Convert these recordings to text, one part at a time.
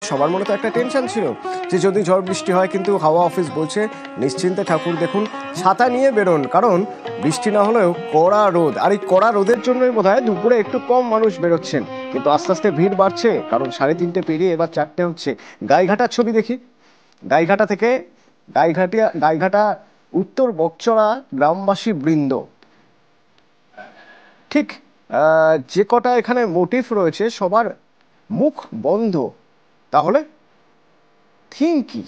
সবার মনে তো একটা টেনশন ছিল যে যদি ঝড় বৃষ্টি হয়, কিন্তু হাওয়া অফিস বলছে নিশ্চিন্তে ঠাকুর দেখুন, ছাতা নিয়ে বেরোন, কারণ বৃষ্টি না হলেও কড়া রোদ, আর এই কড়া রোদের জন্যই বোধহয় দুপুরে একটু কম মানুষ বেরোচ্ছেন, কিন্তু আস্তে আস্তে ভিড় বাড়ছে, কারণ 3:30 পেরিয়ে এবার 4টে হচ্ছে। গাইঘাটার ছবি দেখি, গাইঘাটা থেকে গাইঘাটা উত্তর বকচড়া গ্রামবাসী বৃন্দ, ঠিক যে কটা এখানে মোটিভ রয়েছে সবার মুখ বন্ধ। তাহলে থিম কি?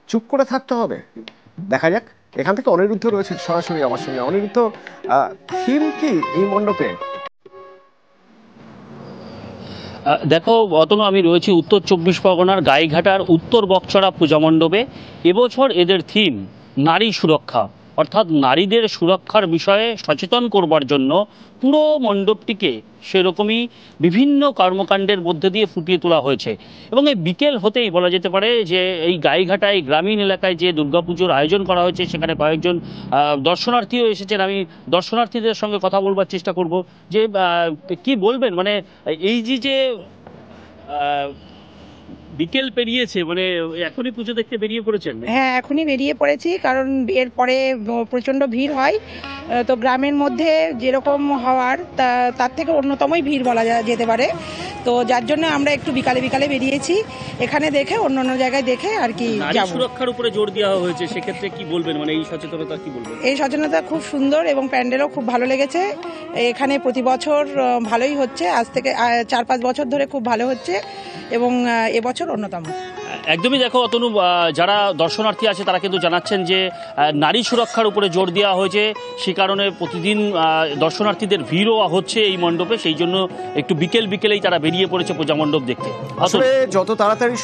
চুপ করে থাকতে হবে? দেখা যাক। এখান থেকে অনিরুদ্ধ রয়েছে সরাসরি আমার সঙ্গে। অনিরুদ্ধ, থিম কি এই মণ্ডপে? দেখো অতনু, আমি রয়েছি উত্তর 24 পরগনার গাইঘাটার উত্তর বকচড়া পূজা মণ্ডপে। এবছর এদের থিম নারী সুরক্ষা, অর্থাৎ নারীদের সুরক্ষার বিষয়ে সচেতন করবার জন্য পুরো মণ্ডপটিকে সেরকমই বিভিন্ন কর্মকাণ্ডের মধ্যে দিয়ে ফুটিয়ে তোলা হয়েছে। এবং এই বিকেল হতেই বলা যেতে পারে যে এই গাইঘাটায় গ্রামীণ এলাকায় যে দুর্গাপুজোর আয়োজন করা হয়েছে, সেখানে কয়েকজন দর্শনার্থীও এসেছেন। আমি দর্শনার্থীদের সঙ্গে কথা বলবার চেষ্টা করব যে কি বলবেন, মানে এই যে আহ, বিকেল পেরিয়েছে, মানে এখনই পুজো দেখতে বেরিয়ে পড়েছেন? হ্যাঁ, এখনই বেরিয়ে পড়েছি, কারণ এরপরে প্রচণ্ড ভিড় হয়। তো গ্রামের মধ্যে যেরকম হওয়ার তার থেকে অন্যতমই ভিড় বলা যেতে পারে। তো যার জন্য আমরা একটু বিকালে বিকালে বেরিয়েছি, এখানে দেখে অন্য অন্য জায়গায় দেখে আর কি নারী যাব। সুরক্ষার উপরে জোর দেওয়া হয়েছে, সেক্ষেত্রে কি বলবেন, মানে এই সচেতনতা কি বলবেন? এই সচেতনতা খুব সুন্দর এবং প্যান্ডেলও খুব ভালো লেগেছে। এখানে প্রতি বছর ভালোই হচ্ছে, আজ থেকে 4-5 বছর ধরে খুব ভালো হচ্ছে, এবং এবছর অন্যতম। একদমই। দেখো অতনু, যারা দর্শনার্থী আছে তারা কিন্তু জানাচ্ছেন যে নারী সুরক্ষার উপরে জোর দেওয়া হয়েছে, সে কারণে প্রতিদিন দর্শনার্থীদের ভিড়ও হচ্ছে এই মণ্ডপে, সেই জন্য একটু বিকেলেই তারা বেরিয়ে পড়েছে পূজা মণ্ডপ দেখতে। আসলে যত তাড়াতাড়ি